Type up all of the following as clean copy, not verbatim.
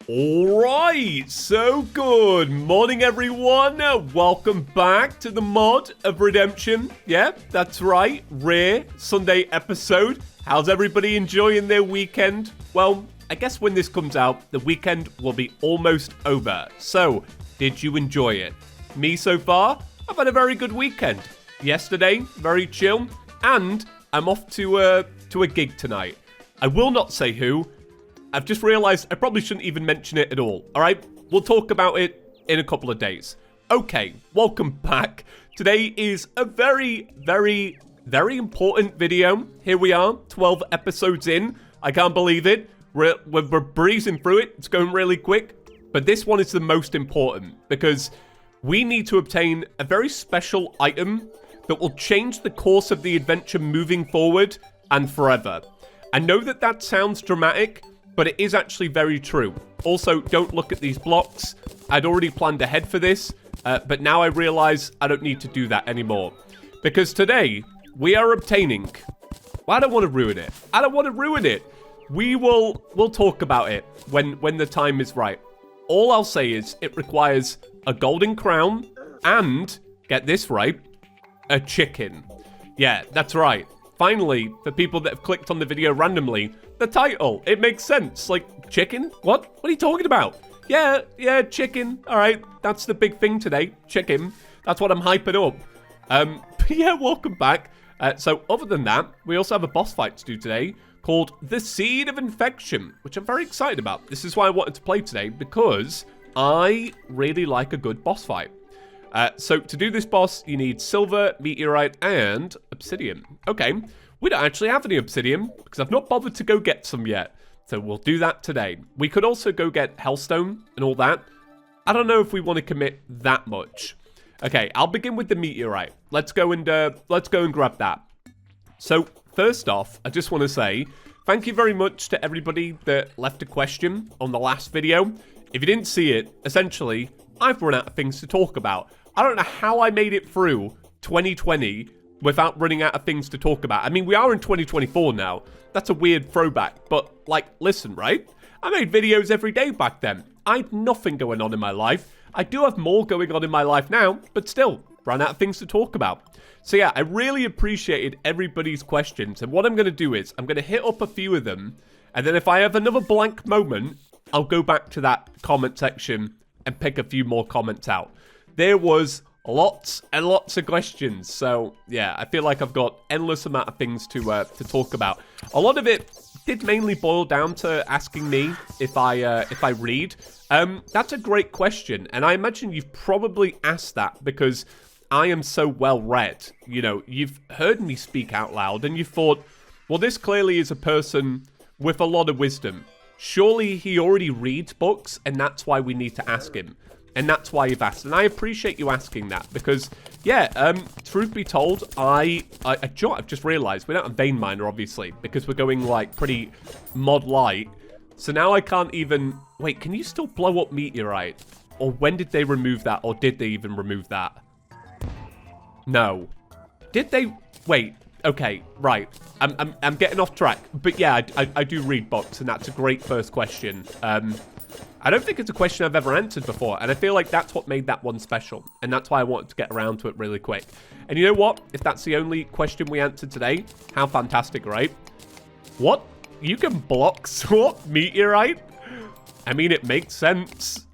Alright, so good morning everyone, welcome back to the Mod of Redemption. Yeah, that's right, rare Sunday episode. How's everybody enjoying their weekend? Well, I guess when this comes out, the weekend will be almost over. So, did you enjoy it? Me so far? I've had a very good weekend. Yesterday, very chill, and I'm off to a gig tonight. I will not say who. I've just realized I probably shouldn't even mention it at all. All right, we'll talk about it in a couple of days. Okay, welcome back. Today is a very important video. Here we are, 12 episodes in. I can't believe it. We're breezing through it. It's going really quick. But this one is the most important because we need to obtain a very special item that will change the course of the adventure moving forward and forever. I know that sounds dramatic, but it is actually very true. Also, don't look at these blocks. I'd already planned ahead for this, but now I realize I don't need to do that anymore. Because today, we are obtaining... Well, I don't want to ruin it. We'll talk about it when the time is right. All I'll say is it requires a golden crown and, get this right, a chicken. Yeah, that's right. Finally, for people that have clicked on the video randomly, the title, it makes sense. Like, chicken? What? What are you talking about? Yeah, chicken. All right, that's the big thing today, chicken. That's what I'm hyping up. Yeah, welcome back. So other than that, we also have a boss fight to do today called The Seed of Infection, which I'm very excited about. This is why I wanted to play today, because I really like a good boss fight. So to do this boss, you need silver, meteorite, and obsidian. Okay, we don't actually have any obsidian because I've not bothered to go get some yet. So we'll do that today. We could also go get hellstone and all that. I don't know if we want to commit that much. Okay, I'll begin with the meteorite. Let's go and grab that. So first off, I just want to say thank you very much to everybody that left a question on the last video. If you didn't see it, essentially, I've run out of things to talk about. I don't know how I made it through 2020 without running out of things to talk about. I mean, we are in 2024 now. That's a weird throwback. But, like, listen, right? I made videos every day back then. I had nothing going on in my life. I do have more going on in my life now, but still, ran out of things to talk about. So, yeah, I really appreciated everybody's questions. And what I'm going to do is I'm going to hit up a few of them. And then if I have another blank moment, I'll go back to that comment section and pick a few more comments out. There was lots and lots of questions, so yeah, I feel like I've got endless amount of things to talk about. A lot of it did mainly boil down to asking me if I read. That's a great question, and I imagine you've probably asked that because I am so well read. You know, you've heard me speak out loud, and you thought, well, this clearly is a person with a lot of wisdom. Surely he already reads books, and that's why we need to ask him. And that's why you've asked. And I appreciate you asking that because, yeah, truth be told, I've just realized we don't have Vein Miner, obviously, because we're going, like, pretty mod light. So now I can't even... Wait, can you still blow up meteorite? Or when did they remove that? Or did they even remove that? No. Did they... Wait. Okay, right. I'm getting off track. But yeah, I do read books, and that's a great first question. I don't think it's a question I've ever answered before, and I feel like that's what made that one special, and that's why I wanted to get around to it really quick. And you know what? If that's the only question we answered today, how fantastic, right? What? You can block swap meteorite? I mean, it makes sense.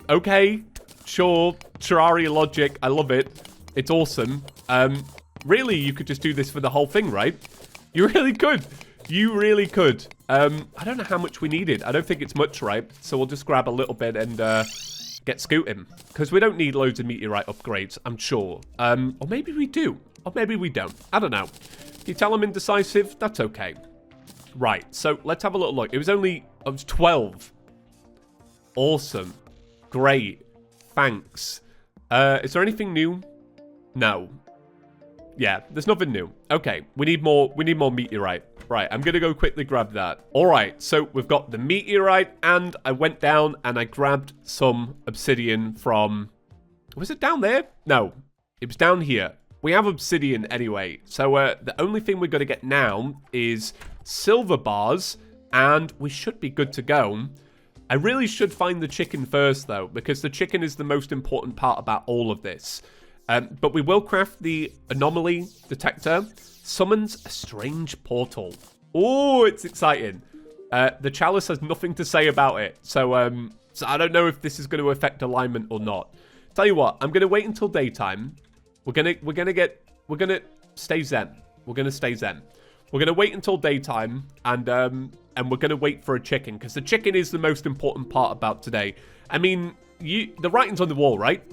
Okay, sure, Terraria logic, I love it. It's awesome. Really, you could just do this for the whole thing, right? You really could. You really could. I don't know how much we needed. I don't think it's much, right? So we'll just grab a little bit and get scooting. Because we don't need loads of meteorite upgrades, I'm sure. Or maybe we do. Or maybe we don't. I don't know. You tell I'm indecisive? That's okay. Right, so let's have a little look. It was 12. Awesome. Great. Thanks. Is there anything new? No. Yeah, there's nothing new. Okay, we need more meteorite. Right, I'm gonna go quickly grab that. All right, so we've got the meteorite, and I went down and I grabbed some obsidian from... Was it down there? No, it was down here. We have obsidian anyway, so the only thing we're gonna get now is silver bars and we should be good to go. I really should find the chicken first, though, because the chicken is the most important part about all of this. But we will craft the anomaly detector. Summons a strange portal. Oh, it's exciting. The chalice has nothing to say about it, so I don't know if this is going to affect alignment or not. Tell you what, I'm going to wait until daytime. We're gonna stay zen. We're gonna stay zen. We're gonna wait until daytime, and we're gonna wait for a chicken, because the chicken is the most important part about today. I mean, the writing's on the wall, right?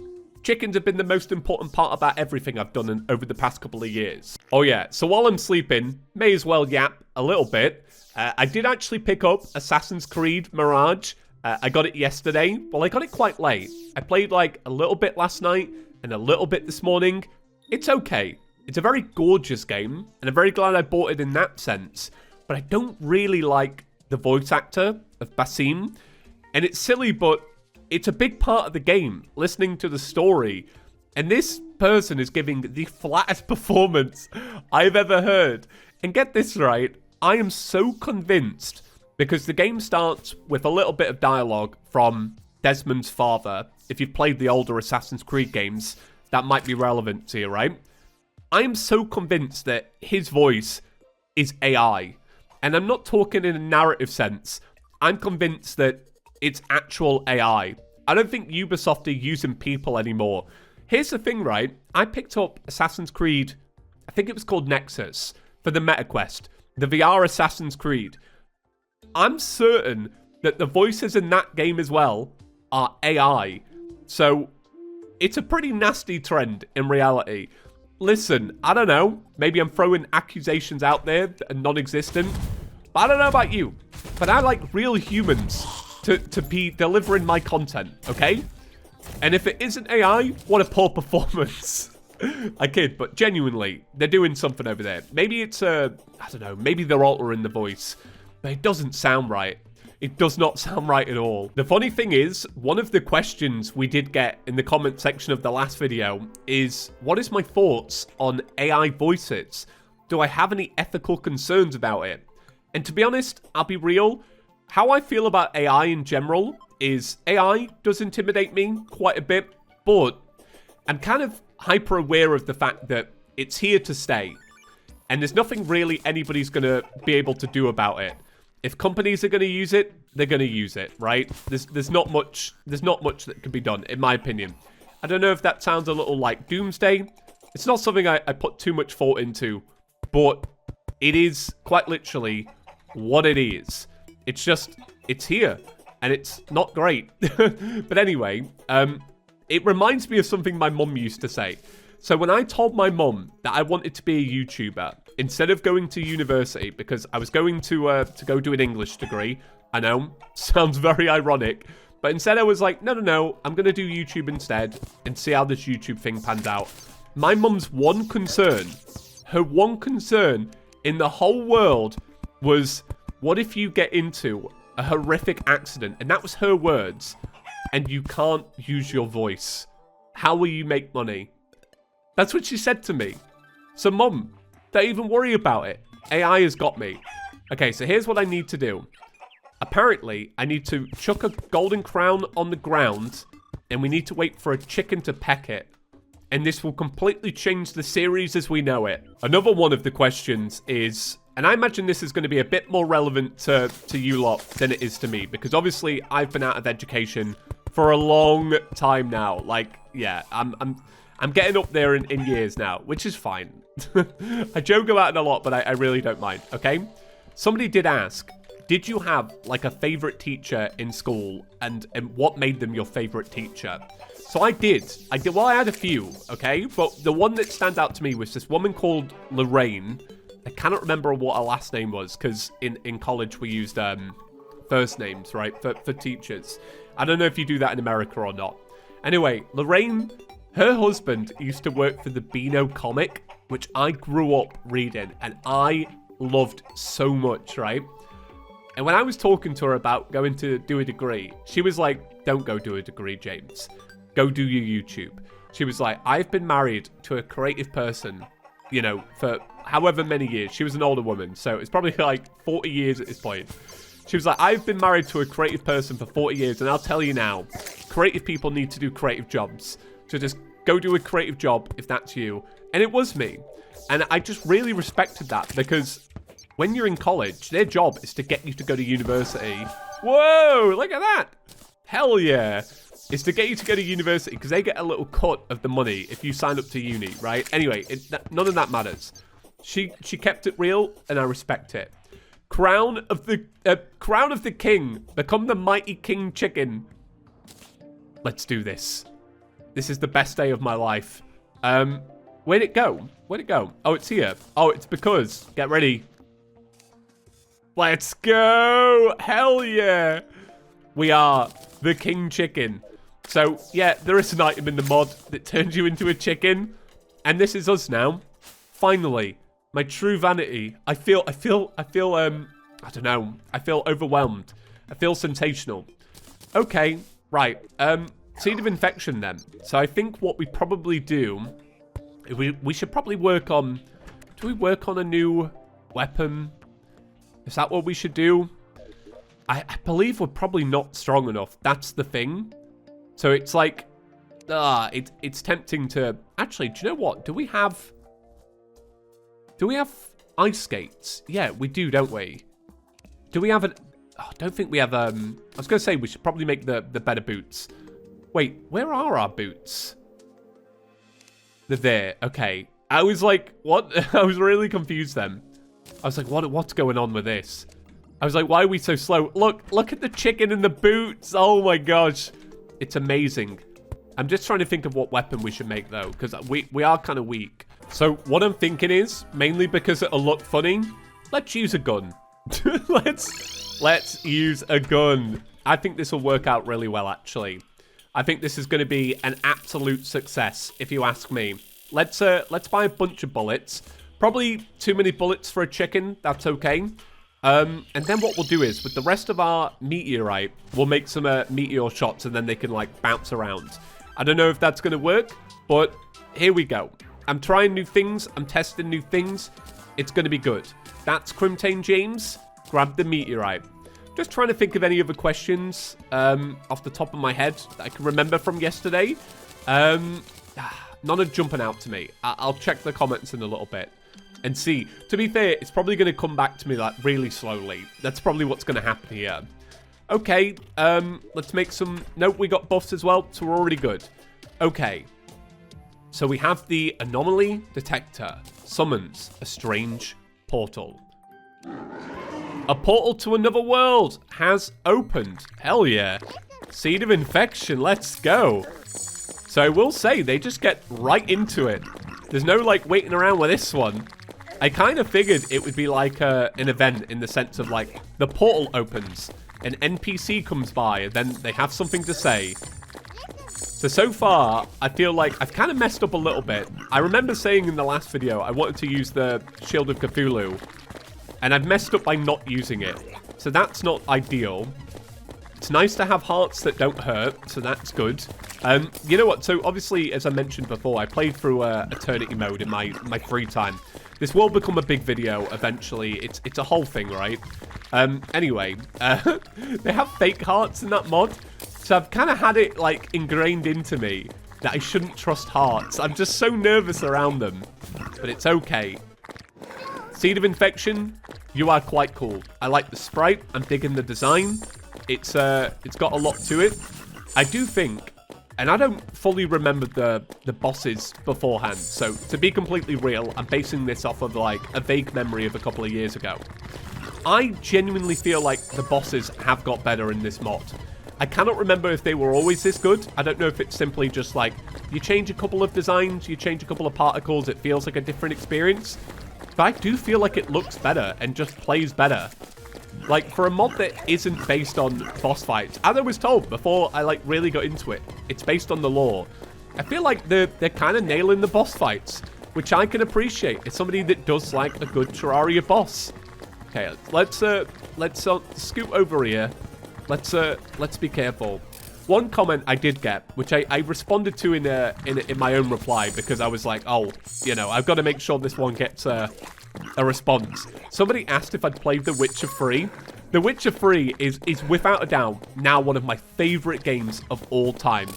Chickens have been the most important part about everything I've done over the past couple of years. Oh yeah, so while I'm sleeping, may as well yap a little bit. I did actually pick up Assassin's Creed Mirage. I got it yesterday. Well, I got it quite late. I played like a little bit last night and a little bit this morning. It's okay. It's a very gorgeous game, and I'm very glad I bought it in that sense. But I don't really like the voice actor of Basim. And it's silly, but it's a big part of the game, listening to the story. And this person is giving the flattest performance I've ever heard. And get this right, I am so convinced, because the game starts with a little bit of dialogue from Desmond's father. If you've played the older Assassin's Creed games, that might be relevant to you, right? I am so convinced that his voice is AI. And I'm not talking in a narrative sense. I'm convinced that it's actual AI. I don't think Ubisoft are using people anymore. Here's the thing, right? I picked up Assassin's Creed, I think it was called Nexus, for the MetaQuest, the VR Assassin's Creed. I'm certain that the voices in that game as well are AI. So it's a pretty nasty trend in reality. Listen, I don't know. Maybe I'm throwing accusations out there that are non-existent. But I don't know about you. But I like real humans to be delivering my content, okay? And if it isn't AI, what a poor performance. I kid, but genuinely, they're doing something over there. Maybe it's I don't know, maybe they're altering the voice. But it doesn't sound right. It does not sound right at all. The funny thing is, one of the questions we did get in the comment section of the last video is, what is my thoughts on AI voices? Do I have any ethical concerns about it? And to be honest, I'll be real, how I feel about AI in general is AI does intimidate me quite a bit, but I'm kind of hyper aware of the fact that it's here to stay. And there's nothing really anybody's going to be able to do about it. If companies are going to use it, they're going to use it, right? There's not much that can be done, in my opinion. I don't know if that sounds a little like doomsday. It's not something I put too much thought into, but it is quite literally what it is. It's just, it's here, and it's not great. But anyway, it reminds me of something my mum used to say. So when I told my mum that I wanted to be a YouTuber, instead of going to university, because I was going to go do an English degree, I know, sounds very ironic, but instead I was like, no, I'm going to do YouTube instead and see how this YouTube thing pans out. My mum's one concern, her one concern in the whole world was, what if you get into a horrific accident, and that was her words, and you can't use your voice? How will you make money? That's what she said to me. So, Mum, don't even worry about it. AI has got me. Okay, so here's what I need to do. Apparently, I need to chuck a golden crown on the ground, and we need to wait for a chicken to peck it. And this will completely change the series as we know it. Another one of the questions is, and I imagine this is going to be a bit more relevant to you lot than it is to me, because obviously I've been out of education for a long time now. Like, yeah, I'm getting up there in years now, which is fine. I joke about it a lot, but I really don't mind, okay? Somebody did ask, did you have like a favorite teacher in school, and what made them your favorite teacher? So I did. Well, I had a few, okay? But the one that stands out to me was this woman called Lorraine. I cannot remember what her last name was, because in college we used first names, right, for teachers. I don't know if you do that in America or not. Anyway, Lorraine, her husband used to work for the Beano comic, which I grew up reading, and I loved so much, right? And when I was talking to her about going to do a degree, she was like, don't go do a degree, James. Go do your YouTube. She was like, I've been married to a creative person, for however many years. She was an older woman, so it's probably like 40 years at this point. She was like, I've been married to a creative person for 40 years, and I'll tell you now, creative people need to do creative jobs. So just go do a creative job if that's you. And it was me. And I just really respected that, because when you're in college, their job is to get you to go to university. Whoa, look at that. Hell yeah. It's to get you to go to university, because they get a little cut of the money if you sign up to uni, right? Anyway, none of that matters. She kept it real, and I respect it. Crown of the king. Become the mighty king chicken. Let's do this. This is the best day of my life. Where'd it go? Where'd it go? Oh, it's here. Oh, it's because. Get ready. Let's go. Hell yeah. We are the king chicken. So, yeah, there is an item in the mod that turns you into a chicken. And this is us now. Finally. My true vanity. I feel, I don't know. I feel overwhelmed. I feel sensational. Okay, right. Seed of infection then. So I think what we probably do, we should probably work on, do we work on a new weapon? Is that what we should do? I believe we're probably not strong enough. That's the thing. So it's like, it's tempting to, actually, do you know what? Do we have ice skates? Yeah, we do, don't we? Do we have an... Oh, I don't think we have... I was going to say we should probably make the better boots. Wait, where are our boots? They're there. Okay. I was like, what? I was really confused then. I was like, what's going on with this? I was like, why are we so slow? Look at the chicken in the boots. Oh my gosh. It's amazing. I'm just trying to think of what weapon we should make though, because we are kind of weak. So what I'm thinking is, mainly because it'll look funny, let's use a gun. let's use a gun. I think this will work out really well, actually. I think this is going to be an absolute success, if you ask me. Let's buy a bunch of bullets. Probably too many bullets for a chicken. That's okay. And then what we'll do is, with the rest of our meteorite, we'll make some meteor shots, and then they can, like, bounce around. I don't know if that's going to work, but here we go. I'm trying new things. I'm testing new things. It's going to be good. That's Crimtane James. Grab the meteorite. Just trying to think of any other questions off the top of my head that I can remember from yesterday. None are jumping out to me. I'll check the comments in a little bit and see. To be fair, it's probably going to come back to me like really slowly. That's probably what's going to happen here. Okay, let's make some... Nope, we got buffs as well, so we're already good. Okay. So we have the anomaly detector. Summons a strange portal. A portal to another world has opened. Hell yeah. Seed of infection, let's go. So I will say, they just get right into it. There's no, like, waiting around with this one. I kind of figured it would be like an event in the sense of, like, the portal opens, an NPC comes by, and then they have something to say. So far, I feel like I've kind of messed up a little bit. I remember saying in the last video I wanted to use the Shield of Cthulhu, and I've messed up by not using it. So that's not ideal. It's nice to have hearts that don't hurt, so that's good. You know what? So obviously, as I mentioned before, I played through Eternity mode in my free time. This will become a big video eventually. It's a whole thing, right? Anyway, they have fake hearts in that mod. So I've kind of had it, like, ingrained into me that I shouldn't trust hearts. I'm just so nervous around them. But it's okay. Seed of Infection, you are quite cool. I like the sprite. I'm digging the design. It's got a lot to it. I do think, and I don't fully remember the bosses beforehand. So to be completely real, I'm basing this off of, like, a vague memory of a couple of years ago. I genuinely feel like the bosses have got better in this mod. I cannot remember if they were always this good. I don't know if it's simply just like, you change a couple of designs, you change a couple of particles, it feels like a different experience. But I do feel like it looks better and just plays better. Like, for a mod that isn't based on boss fights, as I was told before I, like, really got into it, it's based on the lore. I feel like they're kind of nailing the boss fights, which I can appreciate. It's somebody that does like a good Terraria boss. Okay, let's scoot over here. Let's be careful. One comment I did get, which I responded to in my own reply, because I was like, oh, you know, I've got to make sure this one gets a response. Somebody asked if I'd played The Witcher 3. The Witcher 3 is without a doubt now one of my favorite games of all time.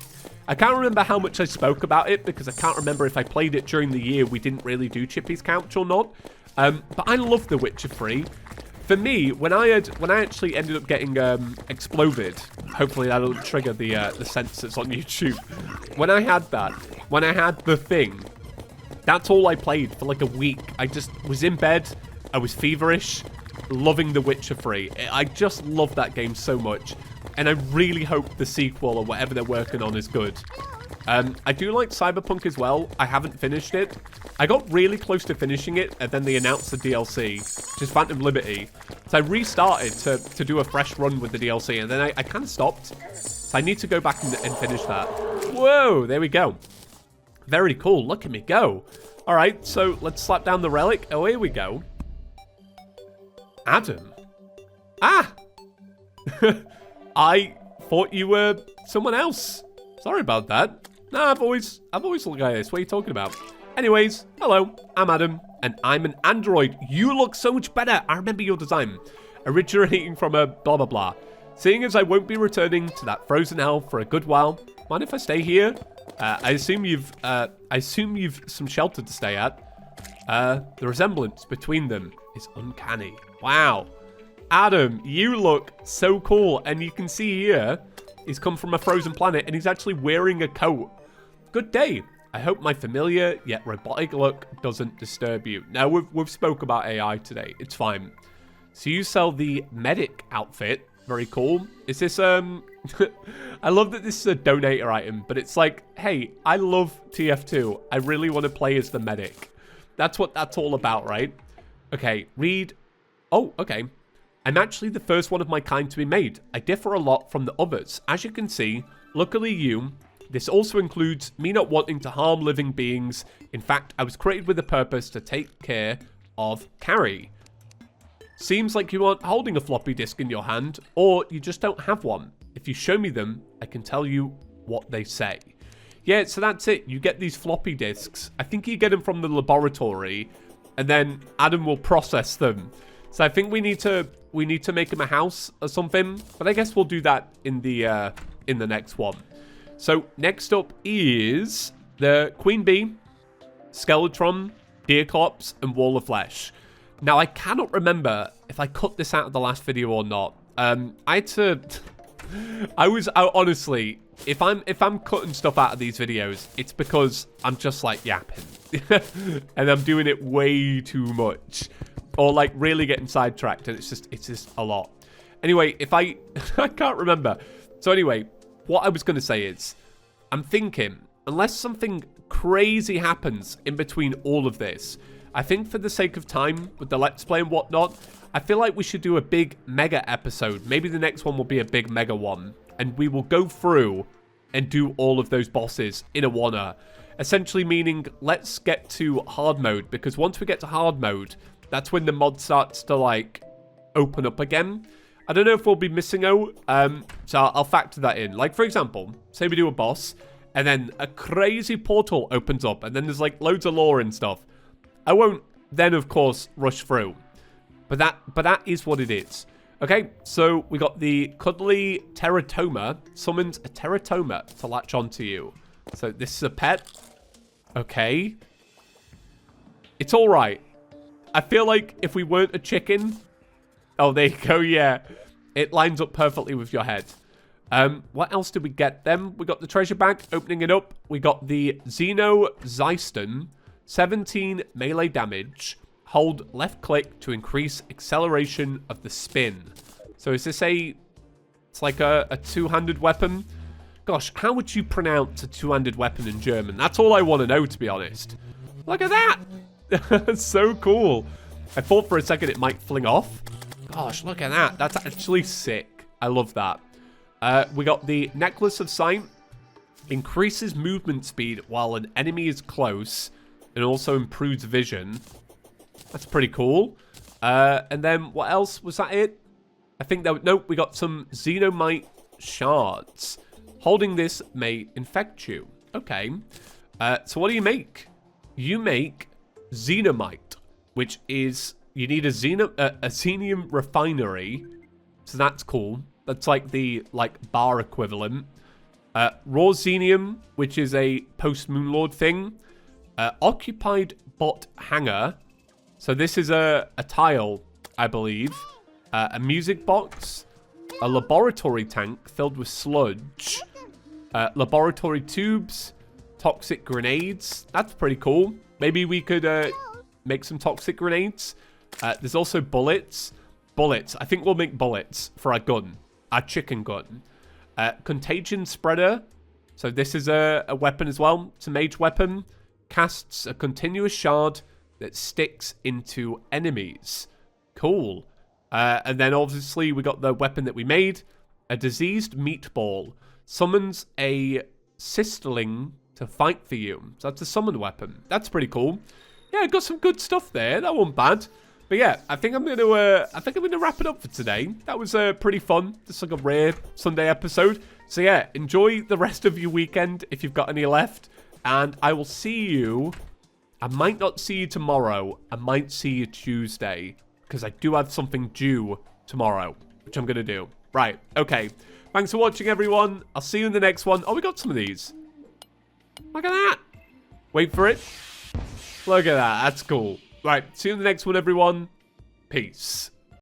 I can't remember how much I spoke about it because I can't remember if I played it during the year we didn't really do ChippysCouch or not. But I love The Witcher 3. For me, when I actually ended up getting exploded, hopefully that'll trigger the censors on YouTube. When I had the thing, that's all I played for like a week. I just was in bed, I was feverish, loving The Witcher 3. I just love that game so much, and I really hope the sequel or whatever they're working on is good. I do like Cyberpunk as well. I haven't finished it. I got really close to finishing it, and then they announced the DLC, which is Phantom Liberty. So I restarted to do a fresh run with the DLC, and then I kind of stopped. So I need to go back and finish that. Whoa, there we go. Very cool. Look at me go. All right, so let's slap down the relic. Oh, here we go. Adam. Ah! I thought you were someone else. Sorry about that. No, I've always looked like this. What are you talking about? Anyways, hello, I'm Adam, and I'm an android. You look so much better. I remember your design. Originating from a blah, blah, blah. Seeing as I won't be returning to that frozen hell for a good while, mind if I stay here? I assume you've some shelter to stay at. The resemblance between them is uncanny. Wow. Adam, you look so cool, and you can see here, he's come from a frozen planet, and he's actually wearing a coat. Good day. I hope my familiar yet robotic look doesn't disturb you. Now, we've spoke about AI today. It's fine. So you sell the medic outfit. Very cool. Is this, I love that this is a donator item, but it's like, hey, I love TF2. I really want to play as the medic. That's what that's all about, right? Okay, read. Oh, okay. I'm actually the first one of my kind to be made. I differ a lot from the others. As you can see, luckily you... This also includes me not wanting to harm living beings. In fact, I was created with a purpose to take care of Carrie. Seems like you aren't holding a floppy disk in your hand, or you just don't have one. If you show me them, I can tell you what they say. Yeah, so that's it. You get these floppy disks. I think you get them from the laboratory, and then Adam will process them. So I think we need to make him a house or something, but I guess we'll do that in the next one. So next up is the Queen Bee, Skeletron, Deerclops, and Wall of Flesh. Now I cannot remember if I cut this out of the last video or not. Honestly, if I'm cutting stuff out of these videos, it's because I'm just like yapping, and I'm doing it way too much, or like really getting sidetracked, and it's just a lot. Anyway, if I can't remember. So anyway. What I was going to say is, I'm thinking, unless something crazy happens in between all of this, I think for the sake of time with the Let's Play and whatnot, I feel like we should do a big mega episode. Maybe the next one will be a big mega one, and we will go through and do all of those bosses in a one-er. Essentially meaning, let's get to hard mode, because once we get to hard mode, that's when the mod starts to, like, open up again. I don't know if we'll be missing out, so I'll factor that in. Like, for example, say we do a boss, and then a crazy portal opens up, and then there's, like, loads of lore and stuff. I won't then, of course, rush through. But that is what it is. Okay, so we got the cuddly Teratoma. Summons a Teratoma to latch onto you. So this is a pet. Okay. It's all right. I feel like if we weren't a chicken... Oh, there you go, yeah. It lines up perfectly with your head. What else did we get then? We got the treasure bag, opening it up. We got the Xenozyston, 17 melee damage. Hold left click to increase acceleration of the spin. So is this it's like a two-handed weapon? Gosh, how would you pronounce a two-handed weapon in German? That's all I want to know, to be honest. Look at that. That's so cool. I thought for a second it might fling off. Gosh, look at that. That's actually sick. I love that. We got the Necklace of Sight. Increases movement speed while an enemy is close. And also improves vision. That's pretty cool. And then what else? Was that it? I think that... Nope, we got some Xenomite shards. Holding this may infect you. Okay. So what do you make? You make Xenomite, which is... You need a xenium refinery So that's cool. That's like the bar equivalent. Raw Xenium, which is a post-Moonlord thing. Occupied Bot Hangar. So this is a tile, I believe. A music box. A laboratory tank filled with sludge. Laboratory tubes. Toxic grenades. That's pretty cool. Maybe we could make some toxic grenades. There's also bullets. Bullets. I think we'll make bullets for our gun. Our chicken gun. Contagion spreader. So this is a weapon as well. It's a mage weapon. Casts a continuous shard that sticks into enemies. Cool. And then obviously we got the weapon that we made. A diseased meatball. Summons a cystling to fight for you. So that's a summon weapon. That's pretty cool. Yeah, got some good stuff there. That wasn't bad. But yeah, I think I'm gonna wrap it up for today. That was pretty fun. Just like a rare Sunday episode. So yeah, enjoy the rest of your weekend if you've got any left. And I will see you. I might not see you tomorrow. I might see you Tuesday. Because I do have something due tomorrow, which I'm gonna do. Right, okay. Thanks for watching, everyone. I'll see you in the next one. Oh, we got some of these. Look at that. Wait for it. Look at that. That's cool. Right, see you in the next one, everyone. Peace.